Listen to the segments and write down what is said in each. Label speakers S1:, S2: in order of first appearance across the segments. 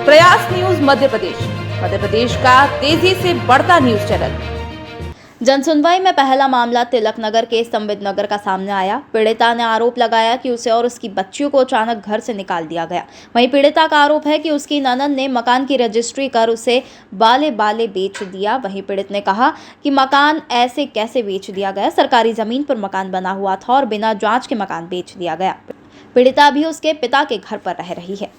S1: प्रयास न्यूज मध्य प्रदेश का तेजी से बढ़ता न्यूज चैनल। जनसुनवाई में पहला मामला तिलक नगर के संबित नगर का सामने आया। पीड़िता ने आरोप लगाया कि उसे और उसकी बच्चियों को अचानक घर से निकाल दिया गया। वहीं पीड़िता का आरोप है कि उसकी ननद ने मकान की रजिस्ट्री कर उसे बाले बाले बेच दिया। वहीं पीड़ित ने कहा कि मकान ऐसे कैसे बेच दिया गया, सरकारी जमीन पर मकान बना हुआ था और बिना जांच के मकान बेच दिया गया। पीड़िता अभी उसके पिता के घर पर रह रही है।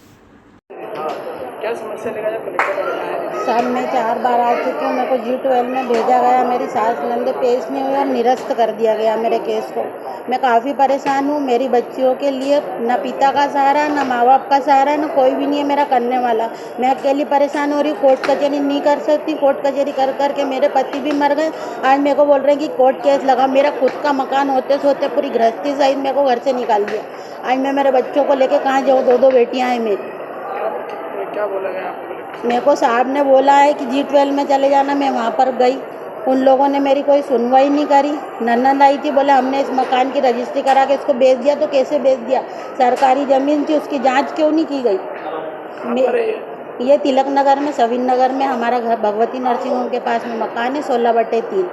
S2: क्या समस्या लेकर जब कलेक्टर आया है?
S3: सर मैं 4 बार आ चुकी हूँ। मेरे को G12 में भेजा गया, मेरी सास नंदे पेश नहीं हुई और निरस्त कर दिया गया मेरे केस को। मैं काफ़ी परेशान हूँ। मेरी बच्चियों के लिए ना पिता का सहारा, ना माँ बाप का सहारा, ना कोई भी नहीं है मेरा करने वाला। मैं अकेली परेशान हो रही हूँ, कोर्ट कचहरी नहीं कर सकती। कोर्ट कचहरी कर करके मेरे पति भी मर गए। आज मेरे को बोल रहे हैं कि कोर्ट केस लगा। मेरा खुद का मकान होते सोते पूरी गृहस्थी सहित मेरे को घर से निकाल दिया। आज मैं मेरे बच्चों को लेके कहाँ जाऊँ? 2 बेटियाँ हैं मेरी।
S2: क्या बोला गया आपको?
S3: मेरे को साहब ने बोला है कि G12 में चले जाना। मैं वहाँ पर गई, उन लोगों ने मेरी कोई सुनवाई नहीं करी। ननद आई थी, बोले हमने इस मकान की रजिस्ट्री करा के इसको बेच दिया। तो कैसे बेच दिया? सरकारी ज़मीन थी, उसकी जांच क्यों नहीं की गई? ये तिलक नगर में, सविन नगर में हमारा घर भगवती नर्सिंग होम के पास में मकान है 16/3।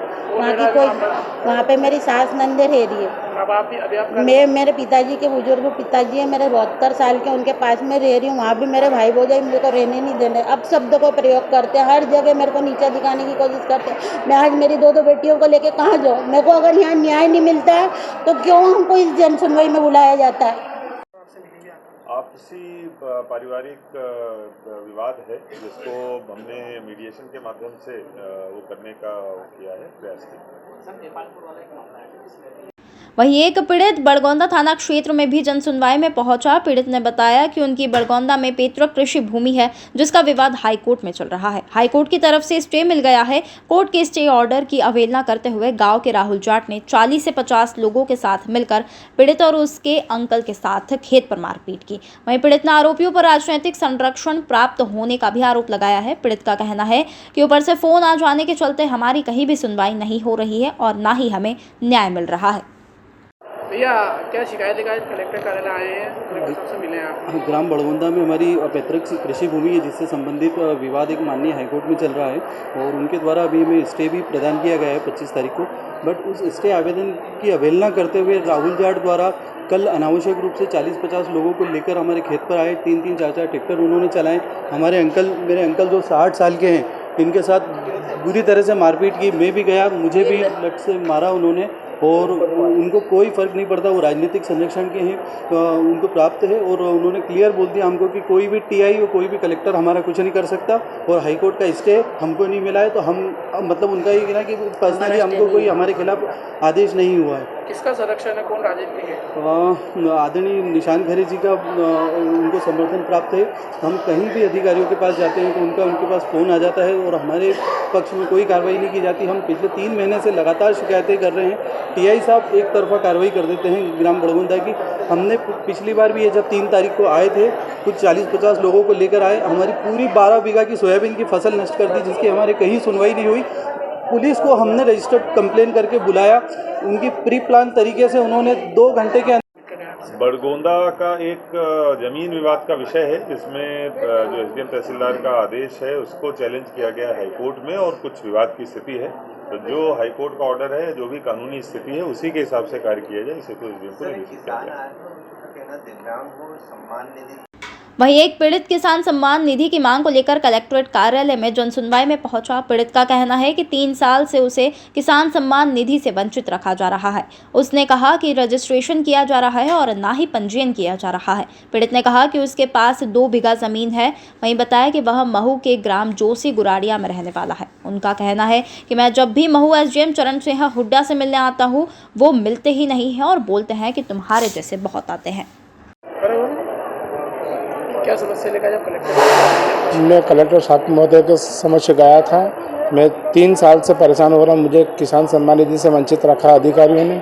S3: वहाँ पे मेरी सास नंदे रह रही है। मैं मेरे पिताजी के बुजुर्ग पिताजी है, मेरे 72 साल के, उनके पास में रह रही हूँ। वहाँ भी मेरे भाई भौजाई मेरे को रहने नहीं देने। अब शब्द को प्रयोग करते हैं, हर जगह मेरे को नीचा दिखाने की कोशिश करते हैं। मैं आज मेरी 2 बेटियों को लेके कहाँ जाऊँ? मेरे को अगर यहाँ न्याय नहीं मिलता है तो क्यों हमको इस जनसुनवाई में बुलाया जाता है?
S4: आपसी पारिवारिक विवाद है जिसको हमने मीडिएशन के माध्यम से वो करने का किया है, प्रयास किया।
S1: वहीं एक पीड़ित बड़गोंदा थाना क्षेत्र में भी जनसुनवाई में पहुंचा। पीड़ित ने बताया कि उनकी बड़गोंदा में पैतृक कृषि भूमि है जिसका विवाद हाईकोर्ट में चल रहा है। हाईकोर्ट की तरफ से स्टे मिल गया है। कोर्ट के स्टे ऑर्डर की अवहेलना करते हुए गांव के राहुल जाट ने 40 से 50 लोगों के साथ मिलकर पीड़ित और उसके अंकल के साथ खेत पर मारपीट की। वहीं पीड़ित ने आरोपियों पर राजनीतिक संरक्षण प्राप्त होने का भी आरोप लगाया है। पीड़ित का कहना है कि ऊपर से फोन आ जाने के चलते हमारी कहीं भी सुनवाई नहीं हो रही है और ना ही हमें न्याय मिल रहा है।
S2: भैया क्या शिकायत लेकर कलेक्टर कार्यालय आए हैं? कलेक्टर साहब से मिले हैं आप?
S5: ग्राम बड़गोंदा में हमारी पैतृक कृषि भूमि है जिससे संबंधित विवाद एक माननीय हाईकोर्ट में चल रहा है और उनके द्वारा अभी हमें स्टे भी प्रदान किया गया है 25 तारीख को। बट उस स्टे आवेदन की अवहेलना करते हुए राहुल जाट द्वारा कल अनावश्यक रूप से 40-50 लोगों को लेकर हमारे खेत पर आए। 3-3, 4-4 ट्रैक्टर उन्होंने चलाए। हमारे मेरे अंकल जो 60 साल के हैं, इनके साथ बुरी तरह से मारपीट की। मैं भी गया, मुझे भी लट से मारा उन्होंने और उनको कोई फ़र्क नहीं पड़ता। वो राजनीतिक संरक्षण के हैं, उनको प्राप्त है और उन्होंने क्लियर बोल दिया हमको कि कोई भी टीआई और कोई भी कलेक्टर हमारा कुछ नहीं कर सकता और हाईकोर्ट का स्टे हमको नहीं मिला है। तो हम मतलब उनका ये कहना कि पर्सनली हमको कोई हमारे खिलाफ आदेश नहीं हुआ है।
S2: किसका संरक्षण है? कौन राजनीतिक है?
S5: आदरणीय निशान खैरे जी का उनको समर्थन प्राप्त है। हम कहीं भी अधिकारियों के पास जाते हैं तो उनके पास फ़ोन आ जाता है और हमारे पक्ष में कोई कार्रवाई नहीं की जाती। हम पिछले 3 महीने से लगातार शिकायतें कर रहे हैं। टीआई साहब एक तरफा कार्रवाई कर देते हैं ग्राम बड़गोंदा की। हमने पिछली बार भी ये जब 3 तारीख को आए थे, कुछ 40-50 लोगों को लेकर आए, हमारी पूरी 12 बीघा की सोयाबीन की फसल नष्ट कर दी जिसकी हमारे कहीं सुनवाई नहीं हुई। पुलिस को हमने रजिस्टर्ड कंप्लेन करके बुलाया, उनकी प्री प्लान तरीके से उन्होंने 2 घंटे के
S4: बड़गोंदा का एक जमीन विवाद का विषय है जिसमें जो एसडीएम तहसीलदार का आदेश है उसको चैलेंज किया गया हाईकोर्ट में और कुछ विवाद की स्थिति है। तो जो हाईकोर्ट का ऑर्डर है, जो भी कानूनी स्थिति है उसी के हिसाब से कार्य किया जाए। इसे तो एसडीएम को निर्देशित किया जाए।
S1: वहीं एक पीड़ित किसान सम्मान निधि की मांग को लेकर कलेक्ट्रेट कार्यालय में जनसुनवाई में पहुंचा। पीड़ित का कहना है कि 3 साल से उसे किसान सम्मान निधि से वंचित रखा जा रहा है। उसने कहा कि रजिस्ट्रेशन किया जा रहा है और ना ही पंजीयन किया जा रहा है। पीड़ित ने कहा कि उसके पास 2 बीघा जमीन है। वहीं बताया कि वह महू के ग्राम जोशी गुराड़िया में रहने वाला है। उनका कहना है कि मैं जब भी महू एसडीएम चरण सिंह हुड्डा से मिलने आता हूँ वो मिलते ही नहीं है और बोलते हैं कि तुम्हारे जैसे बहुत आते हैं।
S2: क्या समस्या लेकर जब कलेक्टर?
S6: मैं कलेक्टर साहब महोदय के समक्ष गया था। मैं 3 साल से परेशान हो रहा हूँ। मुझे किसान सम्मान निधि से वंचित रखा अधिकारियों ने।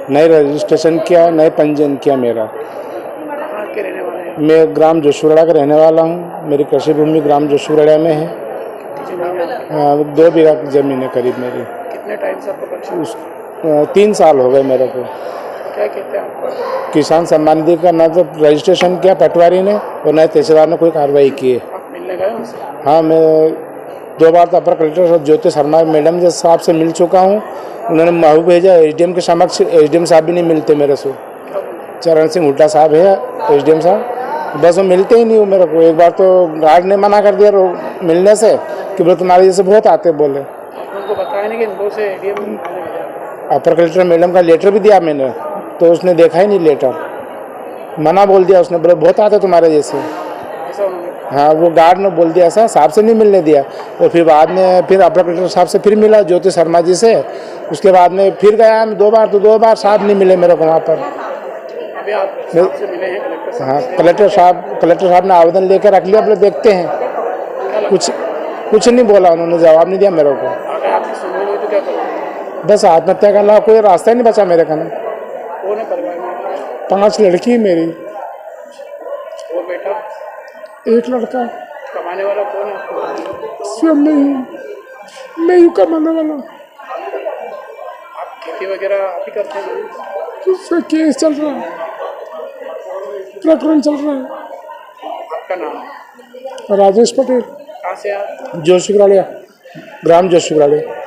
S6: नए रजिस्ट्रेशन किया, नए पंजीयन किया मेरा।
S2: कहाँ के रहने वाले हैं?
S6: मैं ग्राम जोशुराड़ा का रहने वाला हूँ। मेरी कृषि भूमि ग्राम जोशुराड़ा में है। 2 बीघा की ज़मीन है करीब मेरी।
S2: कितने टाइम से आपको परेशान?
S6: 3 साल हो गए मेरे को।
S2: क्या कहते हैं आपको?
S6: किसान सम्मान निधि का ना तो रजिस्ट्रेशन किया पटवारी ने और ना तहसीलदार ने कोई कार्रवाई की है।
S2: आप मिलने मिलने गए उनसे?
S6: हाँ, मैं 2 बार तो अपर कलेक्टर ज्योति शर्मा मैडम जी साहब से मिल चुका हूँ। उन्होंने महू भेजा, एसडीएम के समक्ष। एसडीएम साहब भी नहीं मिलते मेरे से। चरण सिंह हुड्डा साहब है एसडीएम साहब, बस वो मिलते ही नहीं हो मेरे को। एक बार तो गार्ड ने मना कर दिया मिलने से कि बोले तुम्हारे जैसे बहुत आते बोले।
S2: उनको बताया नहीं कि इनको से एडीएम?
S6: अपर कलेक्टर मैडम का लेटर भी दिया मैंने, तो उसने देखा ही नहीं लेटर, मना बोल दिया उसने, बोले बहुत आते तुम्हारे जैसे।
S2: ऐसा उन्होंने?
S6: हाँ, वो गार्ड ने बोल दिया ऐसा, साहब से नहीं मिलने दिया। और फिर बाद में फिर अपर कलेक्टर साहब से फिर मिला ज्योति शर्मा जी से। उसके बाद में फिर गया मैं 2 बार, तो 2 बार साहब नहीं मिले मेरे को वहाँ पर।
S2: अभी आप साहब से मिले हैं कलेक्टर साहब?
S6: हाँ, कलेक्टर साहब ने आवेदन लेकर रख लिया, अपने देखते हैं। कुछ नहीं बोला उन्होंने, जवाब नहीं दिया मेरे को।
S2: अगर आपकी सुनवाई हुई तो क्या करोगे?
S6: बस आत्महत्या का अलावा कोई रास्ता ही नहीं बचा मेरे का।
S2: कौन है परिवार में?
S6: 5 लड़की मेरी,
S2: और बेटा?
S6: 1 लड़का।
S2: कमाने वाला कौन है आपको?
S6: स्वयं मैं ही कमाने वाला।
S2: आप खेती वगैरह आप ही करते हैं?
S6: उसका केस चल रहा है, प्रकरण चल रहा है।
S2: आपका नाम?
S6: राजेश पटेल,
S2: कहाँ से आप?
S6: जोशीपुरालिया, ग्राम जोशीपुरालिया।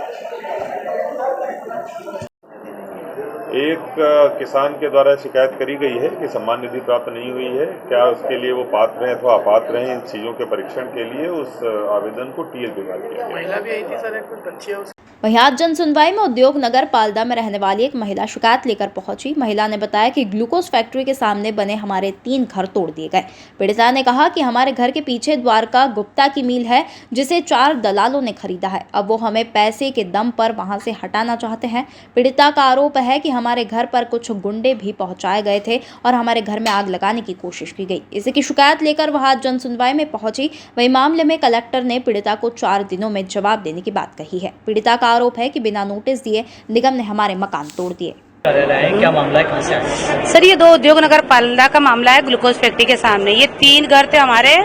S4: एक किसान के द्वारा शिकायत करी गई है कि सम्मान निधि प्राप्त नहीं हुई है। क्या उसके लिए वो पात्र हैं अथवा अपात्र हैं, इन चीज़ों के परीक्षण के लिए उस आवेदन को टीएल विभाग किया गया।
S2: महिला भी आई थी सर, एक बच्ची है उसकी?
S1: वहीं आज जन सुनवाई में उद्योग नगर पालदा में रहने वाली एक महिला शिकायत लेकर पहुंची। महिला ने बताया कि ग्लूकोज फैक्ट्री के सामने बने हमारे 3 घर तोड़ दिए गए। पीड़िता ने कहा कि हमारे घर के पीछे द्वारका गुप्ता की मिल है, जिसे 4 दलालों ने खरीदा है। अब वो हमें पैसे के दम पर वहां से हटाना चाहते हैं। पीड़िता का आरोप है कि हमारे घर पर कुछ गुंडे भी पहुंचाए गए थे और हमारे घर में आग लगाने की कोशिश की गई। इसी की शिकायत लेकर वह आज जन सुनवाई में पहुंची। वही मामले में कलेक्टर ने पीड़िता को 4 दिनों में जवाब देने की बात कही है। पीड़िता का आरोप है कि बिना नोटिस दिए निगम ने हमारे मकान तोड़ दिए।
S7: क्या मामला है, कहाँ से आए?
S8: सर, ये 2 उद्योग नगर पालदा का मामला है। ग्लूकोज फैक्ट्री के सामने ये 3 घर थे हमारे,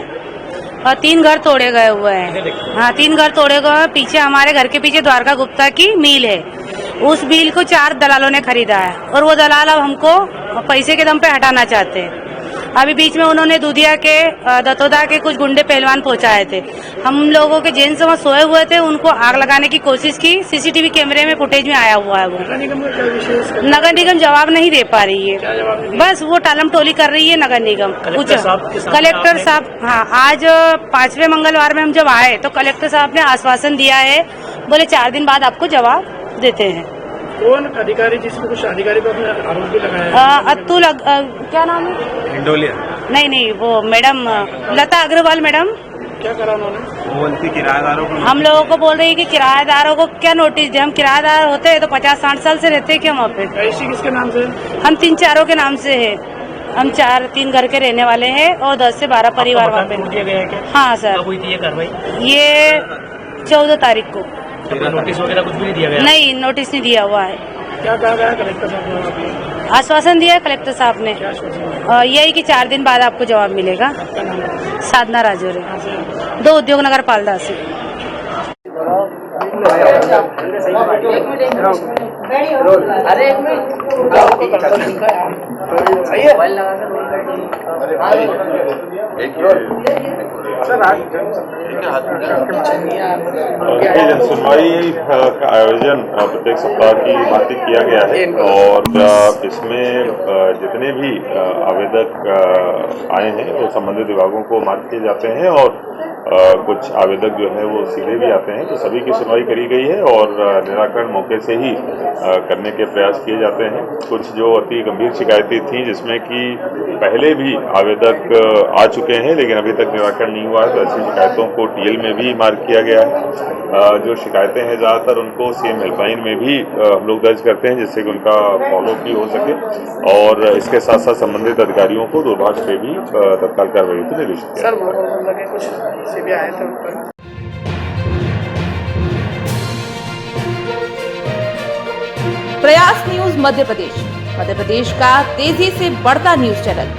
S8: और 3 घर तोड़े गए हुए हैं। हाँ, 3 घर तोड़े गए हैं। पीछे हमारे घर के पीछे द्वारका गुप्ता की मिल है। उस मिल को 4 दलालों ने खरीदा है और वो दलाल अब हमको पैसे के दम पे हटाना चाहते हैं। अभी बीच में उन्होंने दूधिया के दतोदा के कुछ गुंडे पहलवान पहुंचाए थे। हम लोगों के जेंट्स वहाँ सोए हुए थे, उनको आग लगाने की कोशिश की। सीसीटीवी कैमरे में फुटेज में आया हुआ है वो।
S2: नगर निगम का क्या विषय है इसका?
S8: नगर निगम जवाब नहीं दे पा रही
S2: क्या
S8: है,
S2: जवाब नहीं?
S8: बस वो टालम टोली कर रही है नगर निगम।
S7: कलेक्टर
S8: साहब, हाँ, आज 5वें मंगलवार में हम जब आए तो कलेक्टर साहब ने आश्वासन दिया है, बोले 4 दिन बाद आपको जवाब देते हैं।
S2: कौन अधिकारी, जिसको कुछ अधिकारी पर अपने आरोप भी लगाया है?
S8: अतुल क्या नाम है?
S7: इंडोलिया।
S8: नहीं, वो मैडम लता अग्रवाल मैडम।
S2: क्या करा उन्होंने?
S7: वो उनके किराएदारों को
S8: हम लोगों को बोल रही है कि किराएदारों को क्या नोटिस दे। हम किराएदार होते हैं तो 50-60 साल से रहते हैं क्या वहाँ पे?
S2: रजिस्ट्री किसके नाम से?
S8: हम 3-4 के नाम से है। हम 4-3 घर के रहने वाले हैं और 10 से 12 परिवार वहाँ पे।
S7: दिया गया है क्या?
S8: हाँ सर,
S7: कब हुई थी ये कार्रवाई?
S8: ये 14 तारीख को।
S7: नोटिस वगैरह कुछ भी नहीं दिया गया?
S8: नहीं, नोटिस नहीं दिया हुआ है।
S2: क्या कहा गया कलेक्टर साहब ने?
S8: आश्वासन दिया है कलेक्टर साहब ने,
S2: क्या आश्वासन?
S8: यही कि 4 दिन बाद आपको जवाब मिलेगा।
S2: आपका नाम है?
S8: साधना राजौरे,
S2: कहाँ से?
S8: 2 उद्योग नगर पालदा से।
S4: ये जनसुनवाई का आयोजन प्रत्येक सप्ताह की भांति किया गया है और इसमें जितने भी आवेदक आए हैं वो संबंधित विभागों को मार्क किए जाते हैं और कुछ आवेदक जो है वो सीधे भी आते हैं। तो सभी की सुनवाई करी गई है और निराकरण मौके से ही करने के प्रयास किए जाते हैं। कुछ जो अति गंभीर शिकायतें थीं जिसमें कि पहले भी आवेदक आ चुके हैं लेकिन अभी तक निराकरण नहीं हुआ है, तो ऐसी शिकायतों को टीएल में भी मार्क किया गया है। जो शिकायतें हैं ज़्यादातर उनको सीएम हेल्पलाइन में भी हम लोग दर्ज करते हैं जिससे कि उनका फॉलोअप भी हो सके और इसके साथ साथ संबंधित अधिकारियों को दूरभाष पे भी तत्काल कार्रवाई के निर्देश दिया।
S2: सर, लगे कुछ सीबीआई आए थे उन पर?
S9: प्रयास न्यूज मध्य प्रदेश का तेजी से बढ़ता न्यूज चैनल।